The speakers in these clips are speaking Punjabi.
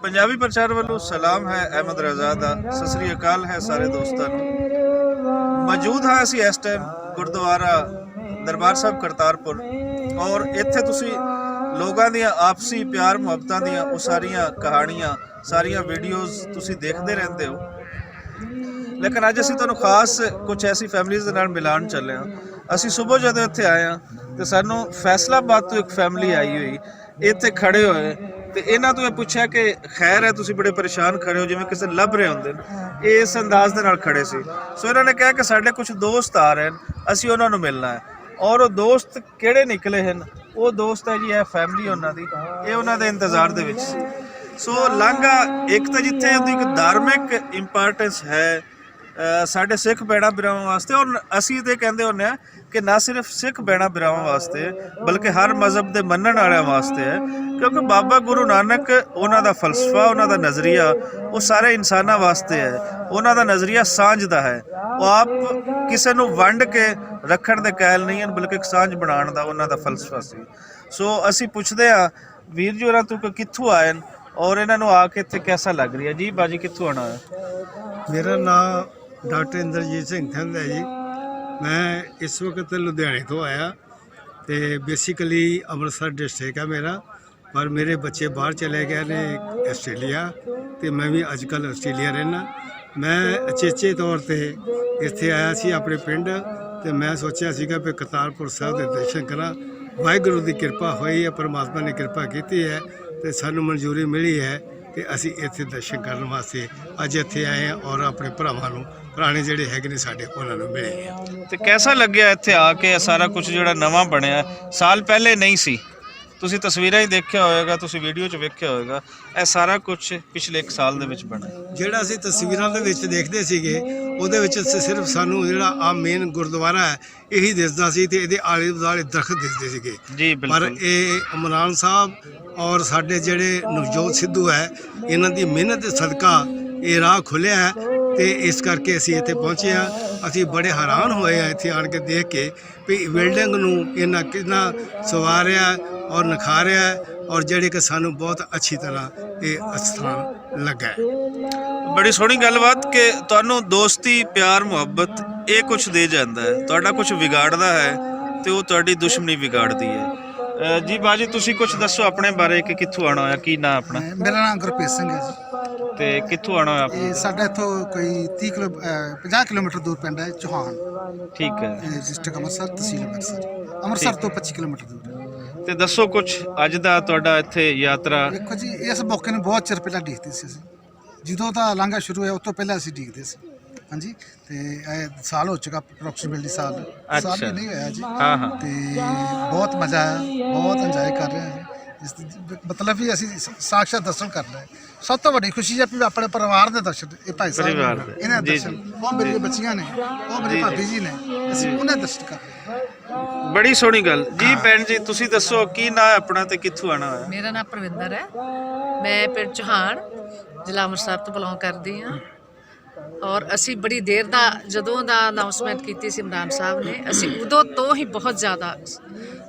पंजाबी प्रचार वालों सलाम है। अहमद रजा दा सत श्री अकाल है सारे दोस्तों नूं। मौजूद हाँ असी इस टाइम गुरुद्वारा दरबार साहब करतारपुर और इत्थे तुसी लोगों दी आपसी प्यार मुहब्बतां दी वो सारियां कहानियां सारियां वीडियोज़ तुसी देखते रहते हो। लेकिन अज असी तुहानूं खास कुछ ऐसी फैमिलीज़ दे नाल मिलान चले हाँ। असी सुबह जदों इत्थे आए हाँ तो सानूं फैसलाबाद तो एक फैमिली आई हुई इत्थे खड़े होए तो इन्हां तो पूछा कि खैर है तुसीं बड़े परेशान खड़े हो जिवें किसी लभ रहे होंदे ने। इस अंदाज दे नाल खड़े सी। सो इन्होंने कहा कि साडे कुछ दोस्त आ रहे हैं असीं उन्हां नूं मिलना है और वो दोस्त किहड़े निकले हैं वो दोस्त है जी है फैमिली उन्हां दी ये उन्हां दे इंतज़ार दे विच सी। सो लांघा एक तो जिथे उहदी एक धार्मिक इंपॉर्टेंस है साढ़े सिख भैणा भरावां वास्ते और असीं ते कहंदे हुंदे आ कि ना सिर्फ सिख भैणा भरावां वास्ते बल्कि हर मजहब के मनण वालियां वास्ते है क्योंकि बाबा गुरु नानक उन्हां दा फलसफा उन्हां दा नज़रिया वो सारे इंसानां वास्ते है। उन्हां दा नज़रिया सांझ दा है। वो आप किसी नूं वंड के रखण दे कायल नहीं हैं बल्कि एक सांझ बनाउण दा उन्हां दा फलसफा सी। सो असीं पुछदे आ वीर जी होरां तों कि कित्थों आए और इन्हां नूं आके इत्थे कैसा लग रहा है। जी बाजी कित्थों आना है? मेरा नाम डॉक्टर इंद्रजीत सिंह थंद है जी। मैं इस वक्त लुधियाने तो आया तो बेसिकली अमृतसर डिस्ट्रिक्ट है मेरा पर मेरे बच्चे बाहर चले गए ने आस्ट्रेलिया तो मैं भी अजकल आस्ट्रेलिया रहना। मैं अचेचे तौर पर इत्थे आया सी अपने पिंड तो मैं सोचा सीगा भी करतारपुर साहब के दर्शन करा। वाहिगुरू की कृपा हुई है परमात्मा ने कृपा की है तो सानू मंजूरी मिली है तो असी इत्थे दर्शन करने वास्ते अज इत्थे आए हैं और अपने भरावां नूं पुराने जिहड़े हैगे ने साडे उन्हां नूं मिले हैं। तो कैसा लग्या इत्थे आके सारा कुछ जिहड़ा नवां बनिया साल पहले नहीं सी। तुसीं तस्वीरां ही देखिया होएगा तुसीं वीडियो च वेखिया होएगा ਇਹ ਸਾਰਾ ਕੁਝ ਪਿਛਲੇ 1 ਸਾਲ ਦੇ ਵਿੱਚ ਬਣਾ ਜਿਹੜਾ ਅਸੀਂ ਤਸਵੀਰਾਂ ਦੇ ਵਿੱਚ ਦੇਖਦੇ ਸੀਗੇ ਉਹਦੇ ਵਿੱਚ ਸਿਰਫ ਸਾਨੂੰ ਜਿਹੜਾ ਆ ਮੇਨ ਗੁਰਦੁਆਰਾ ਹੈ ਇਹੀ ਦਿਸਦਾ ਸੀ ਤੇ ਇਹਦੇ ਆਲੇ ਦੁਆਲੇ ਦਰਖਤ ਦਿਸਦੇ ਸੀਗੇ ਜੀ ਪਰ ਬਿਲਕੁਲ ਇਹ ਇਮਰਾਨ ਸਾਹਿਬ ਔਰ ਸਾਡੇ ਜਿਹੜੇ ਨਵਜੋਤ ਸਿੱਧੂ ਹੈ ਇਹਨਾਂ ਦੀ ਮਿਹਨਤ ਦੇ ਸਦਕਾ ਇਹ ਰਾਹ ਖੁੱਲਿਆ ਹੈ ਤੇ ਇਸ ਕਰਕੇ ਅਸੀਂ ਇੱਥੇ ਪਹੁੰਚੇ ਹਾਂ। ਅਸੀਂ ਬੜੇ ਹੈਰਾਨ ਹੋਏ ਆ ਇੱਥੇ ਆਣ ਕੇ ਦੇਖ ਕੇ ਵੀ ਬਿਲਡਿੰਗ ਨੂੰ ਇਹਨਾਂ ਕਿੰਨਾ ਸਵਾਰਿਆ और निखारिया और जेड़े कि सानू बहुत अच्छी तरह ये स्थान लगा है। बड़ी सोहनी गलबात कि तुहानू दोस्ती प्यार मुहब्बत ये कुछ दे जाता है तुहाडा कुछ बिगाड़दा है तो वो तुहाडी दुश्मनी बिगाड़ती है। जी बाजी तुसी कुछ दसो अपने बारे कि कित्थों आना होया की नाम अपना? मेरा नाम गुरप्रीत सिंह है जी। ते कित्थों आना होया? ये साडा इत्थों कोई 50 किलोमीटर दूर पिंड है चौहान। ठीक है। डिस्ट्रिक्ट अमृतसर तहसील अमृतसर तो 25 किलोमीटर दूर है। ਤੇ ਦੱਸੋ ਕੁਝ ਅੱਜ ਦਾ ਤੁਹਾਡਾ ਇੱਥੇ ਯਾਤਰਾ? ਦੇਖੋ ਜੀ ਇਸ ਮੌਕੇ ਨੂੰ ਬਹੁਤ ਚਿਰ ਪਹਿਲਾਂ ਡੀਕਦੇ ਸੀ ਅਸੀਂ ਜਦੋਂ ਦਾ ਲਾਂਘਾ ਸ਼ੁਰੂ ਹੋਇਆ ਉਸ ਤੋਂ ਪਹਿਲਾਂ ਅਸੀਂ ਡੀਕਦੇ ਸੀ। ਹਾਂਜੀ ਤੇ ਇਹ ਸਾਲ ਹੋ ਚੁੱਕਾ ਅਪਰੋਕਸੀਮੇਟਲੀ ਸਾਲ ਵੀ ਨਹੀਂ ਹੋਇਆ ਜੀ। ਹਾਂ ਹਾਂ ਤੇ ਬਹੁਤ ਮਜ਼ਾ ਆਇਆ ਬਹੁਤ ਇੰਜੋਏ ਕਰ ਰਹੇ ਹਾਂ ਇਸ ਮਤਲਬ ਵੀ ਅਸੀਂ ਸਾਖਸ਼ਾਤ ਦਰਸ਼ਨ ਕਰ ਰਹੇ ਸਭ ਤੋਂ ਵੱਡੀ ਖੁਸ਼ੀ ਹੈ ਵੀ ਆਪਣੇ ਪਰਿਵਾਰ ਦੇ ਦਰਸ਼ਨ ਇਹ ਭਾਈ ਸਾਹਿਬ ਇਹਨਾਂ ਦੇ ਦਰਸ਼ਨ ਉਹ ਮੇਰੀਆਂ ਬੱਚੀਆਂ ਨੇ ਉਹ ਮੇਰੀ ਭਾਬੀ ਜੀ ਨੇ ਅਸੀਂ ਉਹਨਾਂ ਦੇ ਦਰਸ਼ਨ ਕਰ ਰਹੇ ਹਾਂ। ਬੜੀ ਸੋਹਣੀ ਗੱਲ ਜੀ। ਭੈਣ ਜੀ ਤੁਸੀਂ ਦੱਸੋ ਕੀ ਨਾਂ ਹੈ ਆਪਣਾ ਤੇ ਕਿੱਥੋਂ ਆਣਾ ਹੋਇਆ? ਮੇਰਾ ਨਾਮ ਪ੍ਰਵਿੰਦਰ ਹੈ। ਮੈਂ ਪਿੰਡ ਚੌਹਾਨ ਜ਼ਿਲ੍ਹਾ ਅੰਮ੍ਰਿਤਸਰ ਤੋਂ ਬਿਲੋਂਗ ਕਰਦੀ ਹਾਂ ਔਰ ਅਸੀਂ ਬੜੀ ਦੇਰ ਦਾ ਜਦੋਂ ਦਾ ਅਨਾਉਂਸਮੈਂਟ ਕੀਤੀ ਸੀ ਇਮਰਾਨ ਸਾਹਿਬ ਨੇ ਅਸੀਂ ਉਦੋਂ ਤੋਂ ਹੀ ਬਹੁਤ ਜ਼ਿਆਦਾ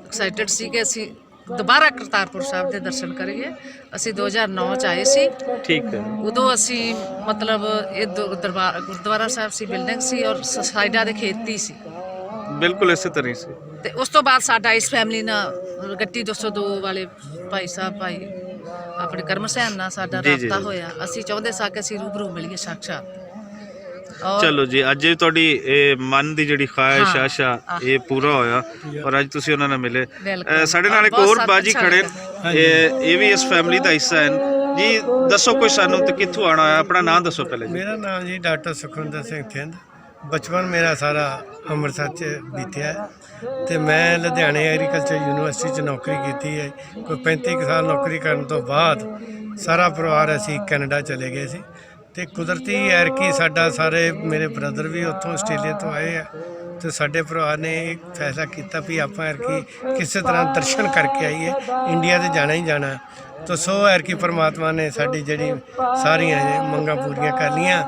ਐਕਸਾਈਟਡ ਸੀ ਕਿ ਅਸੀਂ ਦੁਬਾਰਾ ਕਰਤਾਰਪੁਰ ਸਾਹਿਬ ਦੇ ਦਰਸ਼ਨ ਕਰੀਏ। ਅਸੀਂ 2009 ਚ ਆਏ ਸੀ। ਠੀਕ ਹੈ। ਉਦੋਂ ਅਸੀਂ ਮਤਲਬ ਇਹ ਗੁਰਦੁਆਰਾ ਸਾਹਿਬ ਸੀ ਬਿਲਡਿੰਗ ਸੀ ਔਰ ਸਾਈਡਾਂ ਦੇ ਖੇਤੀ ਸੀ ਬਿਲਕੁਲ ਇਸੇ ਤਰ੍ਹਾਂ ਸੀ। ਤੇ ਉਸ ਤੋਂ ਬਾਅਦ ਸਾਡਾ ਇਸ ਫੈਮਿਲੀ ਨਾਲ ਗੱਟੀ 202 ਵਾਲੇ ਭਾਈ ਸਾਹਿਬ ਭਾਈ ਆਪਣੇ ਕਰਮ ਸੈਨ ਨਾਲ ਸਾਡਾ ਰਾਬਤਾ ਹੋਇਆ। ਅਸੀਂ ਚਾਹੁੰਦੇ ਸਾਂ ਕਿ ਅਸੀਂ ਰੂਬਰੂ ਮਿਲੀਏ ਸਾਖਸ਼ਾਤ। ਚਲੋ ਜੀ ਅੱਜ ਤੁਹਾਡੀ ਇਹ ਮਨ ਦੀ ਜਿਹੜੀ ਖਾਹਿਸ਼ ਆਸ਼ਾ ਇਹ ਪੂਰਾ ਹੋਇਆ ਔਰ ਅੱਜ ਤੁਸੀਂ ਉਹਨਾਂ ਨਾਲ ਮਿਲੇ। ਸਾਡੇ ਨਾਲ ਇੱਕ ਹੋਰ ਬਾਜੀ ਖੜੇ ਇਹ ਵੀ ਇਸ ਫੈਮਿਲੀ ਦਾ ਹਿੱਸਾ ਹਨ। ਜੀ ਦੱਸੋ ਕੋਈ ਸਾਨੂੰ ਤੇ ਕਿੱਥੋਂ ਆਣਾ ਹੋਇਆ ਆਪਣਾ ਨਾਮ ਦੱਸੋ ਪਹਿਲੇ। मेरा नाम जी डॉक्टर सुखविंदर सिंह थिंद। बचपन मेरा सारा ਅੰਮ੍ਰਿਤਸਰ 'ਚ ਬੀਤਿਆ ਤੇ ਮੈਂ ਲੁਧਿਆਣੇ ਐਗਰੀਕਲਚਰ ਯੂਨੀਵਰਸਿਟੀ 'ਚ ਨੌਕਰੀ ਕੀਤੀ ਹੈ। ਕੋਈ 35 ਸਾਲ ਨੌਕਰੀ ਕਰਨ ਤੋਂ ਬਾਅਦ ਸਾਰਾ ਪਰਿਵਾਰ ਅਸੀਂ ਕੈਨੇਡਾ ਚਲੇ ਗਏ ਸੀ ਤੇ ਕੁਦਰਤੀ ਐਰਕੀ ਸਾਡਾ ਸਾਰੇ ਮੇਰੇ ਬ੍ਰਦਰ ਵੀ ਉੱਥੋਂ ਆਸਟ੍ਰੇਲੀਆ ਤੋਂ ਆਏ ਆ ਤੇ ਸਾਡੇ ਪਰਿਵਾਰ ਨੇ ਇੱਕ ਫੈਸਲਾ ਕੀਤਾ ਵੀ ਆਪਾਂ ਐਰਕੀ ਕਿਸੇ ਤਰ੍ਹਾਂ ਦਰਸ਼ਨ ਕਰਕੇ ਆਈਏ ਇੰਡੀਆ 'ਤੇ ਜਾਣਾ ਹੀ ਜਾਣਾ। ਤਾਂ ਸੋ ਐਰਕੀ ਪਰਮਾਤਮਾ ਨੇ ਸਾਡੀ ਜਿਹੜੀ ਸਾਰੀਆਂ ਮੰਗਾਂ ਪੂਰੀਆਂ ਕਰ ਲਈਆਂ।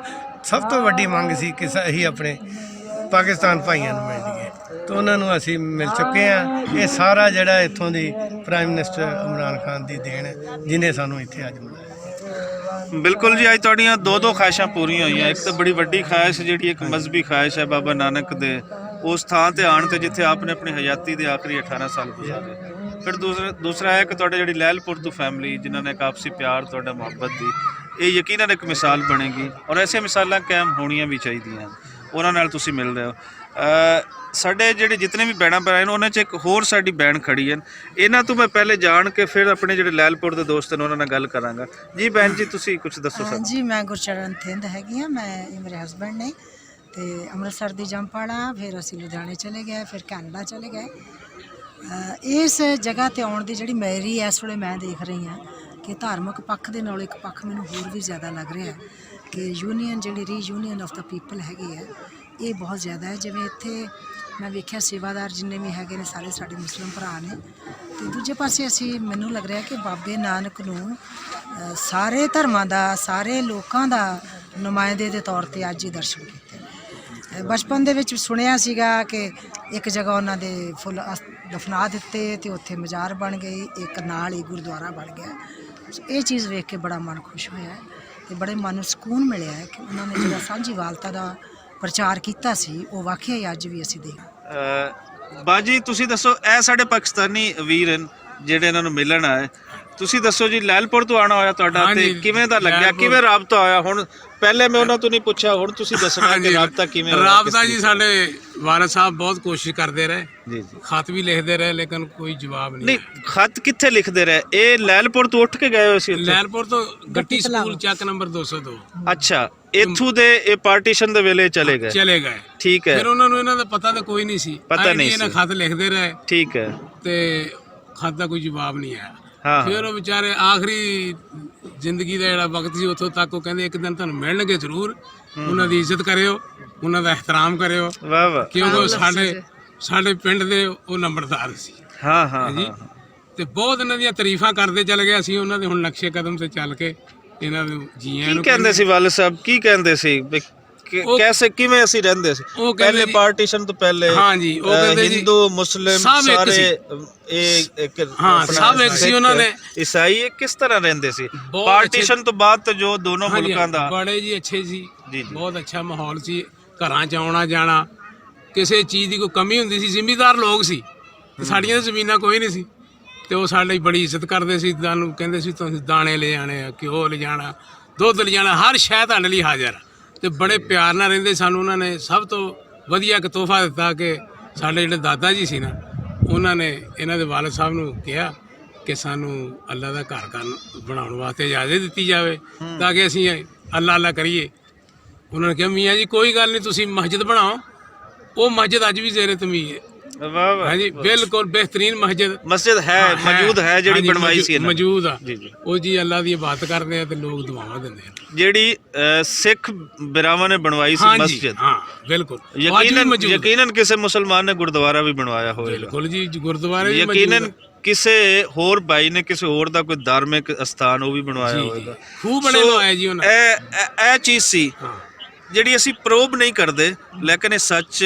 ਸਭ ਤੋਂ ਵੱਡੀ ਮੰਗ ਸੀ ਕਿ ਅਸੀਂ ਆਪਣੇ ਪਾਕਿਸਤਾਨ ਭਾਈਆਂ ਨੂੰ ਮਿਲ ਜਾਈਏ ਤਾਂ ਉਹਨਾਂ ਨੂੰ ਅਸੀਂ ਮਿਲ ਚੁੱਕੇ ਹਾਂ। ਇਹ ਸਾਰਾ ਜਿਹੜਾ ਇੱਥੋਂ ਦੀ ਪ੍ਰਾਈਮ ਮਿਨਿਸਟਰ ਇਮਰਾਨ ਖਾਨ ਦੀ ਦੇਣ ਹੈ ਜਿਹਨੇ ਸਾਨੂੰ ਇੱਥੇ ਅੱਜ ਮਿਲਾਇਆ। ਬਿਲਕੁਲ ਜੀ, ਅੱਜ ਤੁਹਾਡੀਆਂ ਦੋ ਖਾਹਿਸ਼ਾਂ ਪੂਰੀਆਂ ਹੋਈਆਂ। ਇੱਕ ਤਾਂ ਬੜੀ ਵੱਡੀ ਖਾਹਿਸ਼ ਜਿਹੜੀ ਇੱਕ ਮਜ਼ਹਬੀ ਖਾਹਿਸ਼ ਹੈ ਬਾਬਾ ਨਾਨਕ ਦੇ ਉਸ ਥਾਂ ਤੇ ਆਉਣ ਤੇ ਜਿੱਥੇ ਆਪਨੇ ਆਪਣੀ ਹਯਾਤੀ ਦੇ ਆਖਰੀ 18 ਸਾਲ ਗੁਜ਼ਾਰੇ। ਫਿਰ ਦੂਸਰਾ ਹੈ ਕਿ ਤੁਹਾਡੇ ਜਿਹੜੀ ਲਹਿਲਪੁਰ ਤੋਂ ਫੈਮਿਲੀ ਜਿਨ੍ਹਾਂ ਨੇ ਇੱਕ ਆਪਸੀ ਪਿਆਰ ਤੁਹਾਡਾ ਮੁਹੱਬਤ ਦੀ, ਇਹ ਯਕੀਨਨ ਇੱਕ ਮਿਸਾਲ ਬਣੇਗੀ ਔਰ ਐਸੀਆਂ ਮਿਸਾਲਾਂ ਕਾਇਮ ਹੋਣੀਆਂ ਵੀ ਚਾਹੀਦੀਆਂ। ਉਹਨਾਂ ਨਾਲ ਤੁਸੀਂ ਮਿਲ ਰਹੇ ਹੋ। ਸਾਡੇ ਜਿਹੜੇ ਜਿਤਨੇ ਵੀ ਭੈਣਾਂ ਭਰਾ ਨੇ ਉਹਨਾਂ 'ਚ ਇੱਕ ਹੋਰ ਸਾਡੀ ਭੈਣ ਖੜੀ ਹਨ। ਇਹਨਾਂ ਤੋਂ ਮੈਂ ਪਹਿਲੇ ਜਾਣ ਕੇ ਫਿਰ ਆਪਣੇ ਜਿਹੜੇ ਲਹਿਲਪੁਰ ਦੇ ਦੋਸਤ ਨੇ ਉਹਨਾਂ ਨਾਲ ਗੱਲ ਕਰਾਂਗਾ। ਜੀ ਭੈਣ ਜੀ, ਤੁਸੀਂ ਕੁਝ ਦੱਸੋ ਸਾਨੂੰ। ਜੀ ਮੈਂ ਗੁਰਚਰਨ ਥਿੰਦ ਹੈਗੀ ਆ। ਮੈਂ ਇਹ ਮੇਰੇ ਹਸਬੈਂਡ ਨੇ ਤੇ ਅੰਮ੍ਰਿਤਸਰ ਦੀ ਜੰਪਾੜਾ, ਫਿਰ ਅਸੀਂ ਲੁਧਿਆਣੇ ਚਲੇ ਗਏ, ਫਿਰ ਕੈਨੇਡਾ ਚਲੇ ਗਏ। ਇਸ ਜਗ੍ਹਾ ਤੇ ਆਉਣ ਦੀ ਜਿਹੜੀ ਮੇਰੀ ਇਸ ਵੇਲੇ ਮੈਂ ਦੇਖ ਰਹੀ ਹਾਂ ਕਿ ਧਾਰਮਿਕ ਪੱਖ ਦੇ ਨਾਲ ਇੱਕ ਪੱਖ ਮੈਨੂੰ ਹੋਰ ਵੀ ਜ਼ਿਆਦਾ ਲੱਗ ਰਿਹਾ ਕਿ ਯੂਨੀਅਨ ਜਿਹੜੀ ਰੀਯੂਨੀਅਨ ਆਫ ਦਾ ਪੀਪਲ ਹੈਗੀ ਹੈ ਇਹ ਬਹੁਤ ਜ਼ਿਆਦਾ ਹੈ। ਜਿਵੇਂ ਇੱਥੇ ਮੈਂ ਵੇਖਿਆ ਸੇਵਾਦਾਰ ਜਿੰਨੇ ਵੀ ਹੈਗੇ ਨੇ ਸਾਰੇ ਸਾਡੇ ਮੁਸਲਿਮ ਭਰਾ ਨੇ, ਤੇ ਦੂਜੇ ਪਾਸੇ ਅਸੀਂ ਮੈਨੂੰ ਲੱਗ ਰਿਹਾ ਕਿ ਬਾਬੇ ਨਾਨਕ ਨੂੰ ਸਾਰੇ ਧਰਮਾਂ ਦਾ ਸਾਰੇ ਲੋਕਾਂ ਦਾ ਨੁਮਾਇੰਦੇ ਦੇ ਤੌਰ ਤੇ ਅੱਜ ਹੀ ਦਰਸ਼ਨ ਕੀਤੇ। ਬਚਪਨ ਦੇ ਵਿੱਚ ਸੁਣਿਆ ਸੀਗਾ ਕਿ ਇੱਕ ਜਗ੍ਹਾ ਉਹਨਾਂ ਦੇ ਫੁੱਲ ਦਫਨਾ ਦਿੱਤੇ ਤੇ ਉੱਥੇ ਮਜ਼ਾਰ ਬਣ ਗਈ, ਇੱਕ ਨਾਲ ਹੀ ਗੁਰਦੁਆਰਾ ਬਣ ਗਿਆ। ਇਹ ਚੀਜ਼ ਵੇਖ ਕੇ ਬੜਾ ਮਨ ਖੁਸ਼ ਹੋਇਆ ਤੇ ਬੜੇ ਮਨ ਨੂੰ ਸਕੂਨ ਮਿਲਿਆ ਹੈ ਕਿ ਉਹਨਾਂ ਨੇ ਜਿਹੜਾ ਸਾਂਝੀਵਾਲਤਾ ਦਾ ਪ੍ਰਚਾਰ ਕੀਤਾ ਸੀ ਉਹ ਵਾਕਿਆ ਹੀ ਅੱਜ ਵੀ ਅਸੀਂ ਦੇਖ। ਬਾਜੀ ਤੁਸੀਂ ਦੱਸੋ, ਇਹ ਸਾਡੇ ਪਾਕਿਸਤਾਨੀ ਵੀਰ ਹਨ ਜਿਹੜੇ ਇਹਨਾਂ ਨੂੰ ਮਿਲਣ ਆਏ। ਤੁਸੀਂ ਦੱਸੋ ਜੀ, ਲਹਿਲਪੁਰ ਤੋਂ ਆਉਣਾ ਹੋਇਆ ਤੁਹਾਡਾ ਤੇ ਕਿਵੇਂ ਦਾ ਲੱਗਿਆ, ਕਿਵੇਂ ਰਾਬਤਾ ਹੋਇਆ? ਹੁਣ ਪਹਿਲੇ ਮੈਂ ਉਹਨਾਂ ਤੋਂ ਨਹੀਂ ਪੁੱਛਿਆ, ਹੁਣ ਤੁਸੀਂ ਦੱਸਣਾ ਕਿ ਰਾਬਤਾ ਕਿਵੇਂ ਹੋਇਆ? ਰਾਬਤਾ ਜੀ ਸਾਡੇ ਵਾਰਦ ਸਾਹਿਬ ਬਹੁਤ ਕੋਸ਼ਿਸ਼ ਕਰਦੇ ਰਹੇ ਜੀ ਜੀ, ਖਤ ਵੀ ਲਿਖਦੇ ਰਹੇ ਲੇਕਿਨ ਕੋਈ ਜਵਾਬ ਨਹੀਂ। ਨਹੀਂ ਖਤ ਕਿੱਥੇ ਲਿਖਦੇ ਰਹੇ? ਇਹ ਲਹਿਲਪੁਰ ਤੋਂ ਉੱਠ ਕੇ ਗਏ ਹੋਏ ਸੀ ਉੱਥੇ? ਲਹਿਲਪੁਰ ਤੋਂ ਗੱਟੀ ਸਕੂਲ ਚੱਕ ਨੰਬਰ 202। ਅੱਛਾ, ਇੱਥੋਂ ਦੇ ਇਹ ਪਾਰਟੀਸ਼ਨ ਦੇ ਵੇਲੇ ਚਲੇ ਗਏ। ਠੀਕ ਹੈ। ਫਿਰ ਉਹਨਾਂ ਨੂੰ ਇਹਨਾਂ ਦਾ ਪਤਾ ਤਾਂ ਕੋਈ ਨਹੀਂ ਸੀ, ਪਤਾ ਨਹੀਂ ਇਹਨਾਂ ਖਤ ਲਿਖਦੇ ਰਹੇ। ਠੀਕ ਹੈ। ਤੇ ਖਤ ਦਾ ਕੋਈ ਜਵਾਬ ਨਹੀਂ ਆਇਆ। ਹਾਂ, ਫਿਰ ਉਹ ਵਿਚਾਰੇ ਆਖਰੀ ਜ਼ਿੰਦਗੀ ਦਾ ਜਿਹੜਾ ਵਕਤ ਸੀ ਉੱਥੋਂ ਤੱਕ ਉਹ ਕਹਿੰਦੇ ਇੱਕ ਦਿਨ ਤੁਹਾਨੂੰ ਮਿਲਣਗੇ ਜ਼ਰੂਰ, ਉਹਨਾਂ ਦੀ ਇੱਜ਼ਤ ਕਰਿਓ, ਉਹਨਾਂ ਦਾ ਇਹਤਰਾਮ ਕਰਿਓ, ਵਾਹ ਵਾਹ। ਕਿਉਂਕਿ ਉਹ ਸਾਡੇ ਪਿੰਡ ਦੇ ਉਹ ਨੰਬਰਦਾਰ ਸੀ। ਹਾਂ ਹਾਂ ਜੀ, ਤੇ ਬਹੁਤ ਇਹਨਾਂ ਦੀਆਂ ਤਾਰੀਫਾਂ ਕਰਦੇ ਚੱਲ ਗਏ। ਅਸੀਂ ਉਹਨਾਂ ਦੇ ਹੁਣ ਨਕਸ਼ੇ ਕਦਮ ਤੇ ਚੱਲ ਕੇ ਇਹਨਾਂ ਨੂੰ ਜੀਆਂ ਨੂੰ ਕਹਿੰਦੇ ਸੀ ਵਾਲਿਦ ਸਾਹਿਬ, ਕੀ ਕਹਿੰਦੇ ਸੀ ਕੈਸੇ ਕਿਵੇਂ ਅਸੀਂ ਰਹਿੰਦੇ ਸੀ ਪਹਿਲੇ ਪਾਰਟੀਸ਼ਨ ਤੋਂ ਪਹਿਲੇ? ਹਾਂਜੀ, ਉਹ ਕਹਿੰਦੇ ਹਿੰਦੂ ਮੁਸਲਿਮ ਸਾਰੇ ਇਹ ਇੱਕ ਸਭ ਇੱਕ ਸੀ। ਉਹਨਾਂ ਨੇ ਈਸਾਈ ਕਿਸ ਤਰ੍ਹਾਂ ਰਹਿੰਦੇ ਸੀ ਪਾਰਟੀਸ਼ਨ ਤੋਂ ਬਾਅਦ? ਤਾਂ ਜੋ ਦੋਨੋਂ ਮੁਲਕਾਂ ਦਾ ਬੜੇ ਜੀ ਅੱਛੇ ਸੀ, ਬਹੁਤ ਅੱਛਾ ਮਾਹੌਲ ਸੀ। ਘਰਾਂ 'ਚ ਆਉਣਾ ਜਾਣਾ, ਕਿਸੇ ਚੀਜ਼ ਦੀ ਕੋਈ ਕਮੀ ਹੁੰਦੀ ਸੀ। ਜ਼ਿਮੀਂਦਾਰ ਲੋਕ ਸੀ ਤੇ ਸਾਡੀਆਂ ਜ਼ਮੀਨਾਂ ਕੋਈ ਨਹੀਂ ਸੀ, ਤੇ ਉਹ ਸਾਡੀ ਬੜੀ ਇੱਜ਼ਤ ਕਰਦੇ ਸੀ। ਸਾਨੂੰ ਕਹਿੰਦੇ ਸੀ ਤੁਸੀਂ ਦਾਣੇ ਲੈ ਜਾਣੇ ਆ, ਘਿਓ ਲੈ ਜਾਣਾ, ਦੁੱਧ ਲੈ ਜਾਣਾ, ਹਰ ਸ਼ੈ ਤੁਹਾਡੇ ਲਈ ਹਾਜ਼ਰ। ਤੇ ਬੜੇ ਪਿਆਰ ਨਾਲ ਰਹਿੰਦੇ। ਸਾਨੂੰ ਉਹਨਾਂ ਨੇ ਸਭ ਤੋਂ ਵਧੀਆ ਇੱਕ ਤੋਹਫਾ ਦਿੱਤਾ ਕਿ ਸਾਡੇ ਜਿਹੜੇ ਦਾਦਾ ਜੀ ਸੀ ਨਾ, ਉਹਨਾਂ ਨੇ ਇਹਨਾਂ ਦੇ ਵਾਲਿਦ ਸਾਹਿਬ ਨੂੰ ਕਿਹਾ ਕਿ ਸਾਨੂੰ ਅੱਲਾ ਦਾ ਘਰ ਬਣਾਉਣ ਵਾਸਤੇ ਇਜਾਜ਼ਤ ਦਿੱਤੀ ਜਾਵੇ ਤਾਂ ਕਿ ਅਸੀਂ ਅੱਲਾ ਅੱਲਾ ਕਰੀਏ। ਉਹਨਾਂ ਨੇ ਕਿਹਾ ਮੀਆਂ ਜੀ ਕੋਈ ਗੱਲ ਨਹੀਂ, ਤੁਸੀਂ ਮਸਜਿਦ ਬਣਾਓ। ਉਹ ਮਸਜਿਦ ਅੱਜ ਵੀ ਜ਼ੇਰੇ ਤਮੀਜ਼ ਹੈ। ਵਾਹ ਵਾਹ। ਹਾਂਜੀ, ਬਿਲਕੁਲ ਬਿਹਤਰੀਨ ਮਸਜਿਦ ਹੈ, ਮੌਜੂਦ ਹੈ ਜਿਹੜੀ ਬਣਵਾਈ ਸੀ ਇਹਨਾਂ ਮੌਜੂਦ ਆ। ਉਹ ਜੀ ਅੱਲਾ ਦੀ ਇਬਾਦਤ ਕਰਦੇ ਆ ਤੇ ਲੋਕ ਦੁਆਵਾਂ ਦਿੰਦੇ ਆ। ਜਿਹੜੀ ਸਿੱਖ ਬਿਰਾਵਾਂ ਨੇ ਬਣਵਾਈ ਸੀ ਮਸਜਿਦ। ਹਾਂ ਬਿਲਕੁਲ, ਯਕੀਨਨ ਕਿਸੇ ਮੁਸਲਮਾਨ ਨੇ ਗੁਰਦੁਆਰਾ ਵੀ ਬਣਵਾਇਆ ਹੋਵੇਗਾ। ਬਿਲਕੁਲ ਜੀ, ਗੁਰਦੁਆਰੇ ਵੀ ਯਕੀਨਨ ਕਿਸੇ ਹੋਰ ਭਾਈ ਨੇ ਕਿਸੇ ਹੋਰ ਦਾ ਕੋਈ ਧਾਰਮਿਕ ਸਥਾਨ ਉਹ ਵੀ ਬਣਵਾਇਆ ਹੋਵੇਗਾ। ਖੂਬ ਬਣੇ ਹੋਇਆ ਜੀ ਉਹਨਾਂ। ਇਹ ਚੀਜ਼ ਸੀ ਜਿਹੜੀ ਅਸੀਂ ਪ੍ਰੋਬ ਨਹੀਂ ਕਰਦੇ, ਲੇਕਿਨ ਇਹ ਸੱਚ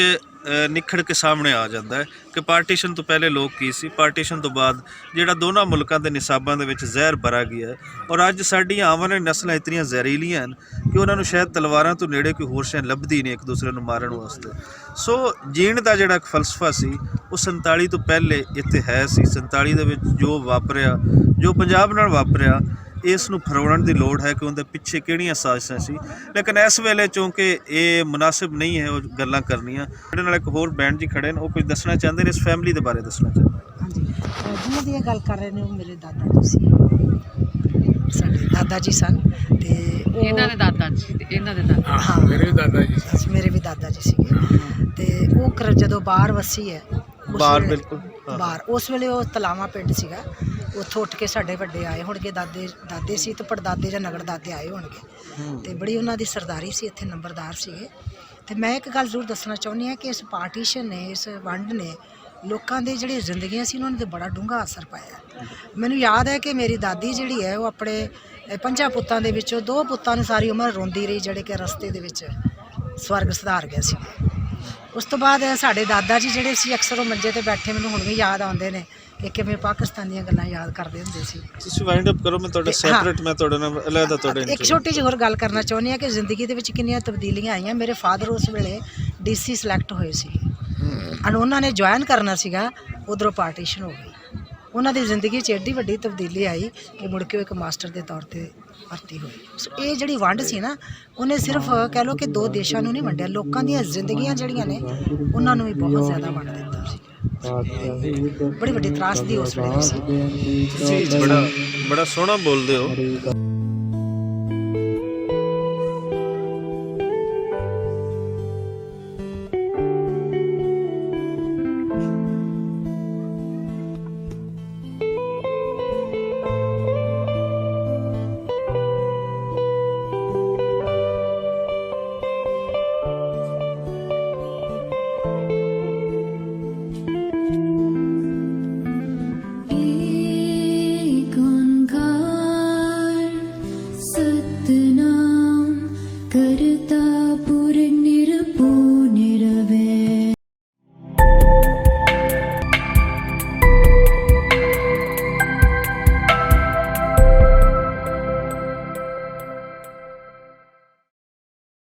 ਨਿਖੜ ਕੇ ਸਾਹਮਣੇ ਆ ਜਾਂਦਾ ਹੈ ਕਿ ਪਾਰਟੀਸ਼ਨ ਤੋਂ ਪਹਿਲੇ ਲੋਕ ਕੀ ਸੀ, ਪਾਰਟੀਸ਼ਨ ਤੋਂ ਬਾਅਦ ਜਿਹੜਾ ਦੋਨਾਂ ਮੁਲਕਾਂ ਦੇ ਨਿਸਾਬਾਂ ਦੇ ਵਿੱਚ ਜ਼ਹਿਰ ਭਰਾ ਗਿਆ ਹੈ। ਔਰ ਅੱਜ ਸਾਡੀਆਂ ਆਉਣ ਵਾਲੀਆਂ ਨਸਲਾਂ ਇਤਨੀਆਂ ਜ਼ਹਿਰੀਲੀਆਂ ਹਨ ਕਿ ਉਹਨਾਂ ਨੂੰ ਸ਼ਾਇਦ ਤਲਵਾਰਾਂ ਤੋਂ ਨੇੜੇ ਕੋਈ ਹੋਰ ਸ਼ੈ ਲੱਭਦੀ ਨਹੀਂ ਇੱਕ ਦੂਸਰੇ ਨੂੰ ਮਾਰਨ ਵਾਸਤੇ। ਸੋ ਜੀਣ ਦਾ ਜਿਹੜਾ ਇੱਕ ਫਲਸਫਾ ਸੀ ਉਹ 47 ਤੋਂ ਪਹਿਲੇ ਇੱਥੇ ਹੈ ਸੀ। 47 ਦੇ ਵਿੱਚ ਜੋ ਵਾਪਰਿਆ, ਜੋ ਪੰਜਾਬ ਨਾਲ ਵਾਪਰਿਆ, ਇਸ ਨੂੰ ਫਰੋੜਨ ਦੀ ਲੋੜ ਹੈ ਕਿ ਉਹਦੇ ਪਿੱਛੇ ਕਿਹੜੀਆਂ ਸਾਜ਼ਿਸ਼ਾਂ ਸੀ। ਲੇਕਿਨ ਇਸ ਵੇਲੇ ਚੂੰਕਿ ਇਹ ਮੁਨਾਸਿਬ ਨਹੀਂ ਹੈ ਉਹ ਗੱਲਾਂ ਕਰਨੀਆਂ। ਸਾਡੇ ਨਾਲ ਇੱਕ ਹੋਰ ਬੈਂਡ ਜੀ ਖੜੇ ਨੇ, ਉਹ ਕੁਝ ਦੱਸਣਾ ਚਾਹੁੰਦੇ ਨੇ, ਇਸ ਫੈਮਿਲੀ ਦੇ ਬਾਰੇ ਦੱਸਣਾ ਚਾਹੁੰਦੇ। ਹਾਂਜੀ, ਜਿਹਨਾਂ ਦੀ ਇਹ ਗੱਲ ਕਰ ਰਹੇ ਨੇ ਉਹ ਮੇਰੇ ਦਾਦਾ ਜੀ ਸੀ, ਸਾਡੇ ਦਾਦਾ ਜੀ ਸਨ। ਤੇ ਇਹਨਾਂ ਦੇ ਦਾਦਾ ਜੀ ਤੇ ਇਹਨਾਂ ਦੇ ਦਾਦਾ। ਹਾਂ, ਮੇਰੇ ਵੀ ਦਾਦਾ ਜੀ ਸੀ। ਮੇਰੇ ਵੀ ਦਾਦਾ ਜੀ ਸੀਗੇ। ਤੇ ਉਹ ਜਦੋਂ ਬਾਹਰ ਵਸੀ ਹੈ ਬਾਹਰ, ਉਸ ਵੇਲੇ ਉਹ ਤਲਾਵਾ ਪਿੰਡ ਸੀਗਾ, ਉੱਥੋਂ ਉੱਠ ਕੇ ਸਾਡੇ ਵੱਡੇ ਆਏ ਹੋਣਗੇ, ਦਾਦੇ ਸੀ ਤੇ ਪੜਦਾਦੇ ਜਾਂ ਨਗੜ ਦਾਦੇ ਆਏ ਹੋਣਗੇ। ਤੇ ਬੜੀ ਉਹਨਾਂ ਦੀ ਸਰਦਾਰੀ ਸੀ, ਇੱਥੇ ਨੰਬਰਦਾਰ ਸੀਗੇ। ਤੇ ਮੈਂ ਇੱਕ ਗੱਲ ਜ਼ਰੂਰ ਦੱਸਣਾ ਚਾਹੁੰਦੀ ਹਾਂ ਕਿ ਇਸ ਪਾਰਟੀਸ਼ਨ ਨੇ, ਇਸ ਵੰਡ ਨੇ ਲੋਕਾਂ ਦੇ ਜਿਹੜੀਆਂ ਜ਼ਿੰਦਗੀਆਂ ਸੀ ਉਹਨਾਂ 'ਤੇ ਬੜਾ ਡੂੰਘਾ ਅਸਰ ਪਾਇਆ। ਮੈਨੂੰ ਯਾਦ ਹੈ ਕਿ ਮੇਰੀ ਦਾਦੀ ਜਿਹੜੀ ਹੈ ਉਹ ਆਪਣੇ 5 ਪੁੱਤਾਂ ਦੇ ਵਿੱਚੋਂ 2 ਪੁੱਤਾਂ ਨੂੰ ਸਾਰੀ ਉਮਰ ਰੋਂਦੀ ਰਹੀ, ਜਿਹੜੇ ਕਿ ਰਸਤੇ ਦੇ ਵਿੱਚ ਸਵਰਗ ਸਿਧਾਰ ਗਏ ਸੀ। ਉਸ ਤੋਂ ਬਾਅਦ ਸਾਡੇ ਦਾਦਾ ਜੀ ਜਿਹੜੇ ਸੀ ਅਕਸਰ ਉਹ ਮੰਜੇ ਤੇ ਬੈਠੇ ਮੈਨੂੰ ਹੁਣ ਵੀ ਯਾਦ ਆਉਂਦੇ ਨੇ ਕਿ ਕਿਵੇਂ ਪਾਕਿਸਤਾਨ ਦੀਆਂ ਗੱਲਾਂ ਯਾਦ ਕਰਦੇ ਹੁੰਦੇ ਸੀ। ਤੁਸੀਂ ਵਾਈਂਡ ਅਪ ਕਰੋ, ਮੈਂ ਤੁਹਾਡਾ ਸੈਪਰੇਟ ਮੈਂ ਤੁਹਾਡੇ ਨਾਲ ਅਲੱਗਾ ਤੁਹਾਡੇ ਇੱਕ ਛੋਟੀ ਜਿਹੀ ਹੋਰ ਗੱਲ ਕਰਨਾ ਚਾਹੁੰਦੀ ਹਾਂ ਕਿ ਜ਼ਿੰਦਗੀ ਦੇ ਵਿੱਚ ਕਿੰਨੀਆਂ ਤਬਦੀਲੀਆਂ ਆਈਆਂ। ਮੇਰੇ ਫਾਦਰ ਉਸ ਵੇਲੇ DC ਸਿਲੈਕਟ ਹੋਏ ਸੀ ਔਰ ਉਹਨਾਂ ਨੇ ਜੁਆਇਨ ਕਰਨਾ ਸੀਗਾ, ਉਧਰੋਂ ਪਾਰਟੀਸ਼ਨ ਹੋ ਗਈ। ਉਹਨਾਂ ਦੀ ਜ਼ਿੰਦਗੀ 'ਚ ਐਡੀ ਵੱਡੀ ਤਬਦੀਲੀ ਆਈ ਕਿ ਮੁੜ ਕੇ ਉਹ ਇੱਕ ਮਾਸਟਰ ਦੇ ਤੌਰ ਤੇ ਭਰਤੀ ਹੋਏ। ਸੋ ਇਹ ਜਿਹੜੀ ਵੰਡ ਸੀ ਨਾ, ਉਹਨੇ ਸਿਰਫ ਕਹਿ ਲਓ ਕਿ 2 ਦੇਸ਼ਾਂ ਨੂੰ ਨਹੀਂ ਵੰਡਿਆ, ਲੋਕਾਂ ਦੀਆਂ ਜ਼ਿੰਦਗੀਆਂ ਜਿਹੜੀਆਂ ਨੇ ਉਹਨਾਂ ਨੂੰ ਵੀ ਬਹੁਤ ਜ਼ਿਆਦਾ ਵੰਡ ਦਿੱਤਾ ਸੀ। ਬੜੀ ਵੱਡੀ ਤਰਾਸਦੀ ਉਸ ਵੇਲੇ ਸੀ। ਤੁਸੀਂ ਬੜਾ ਸੋਹਣਾ ਬੋਲਦੇ ਹੋ। सतनाम करता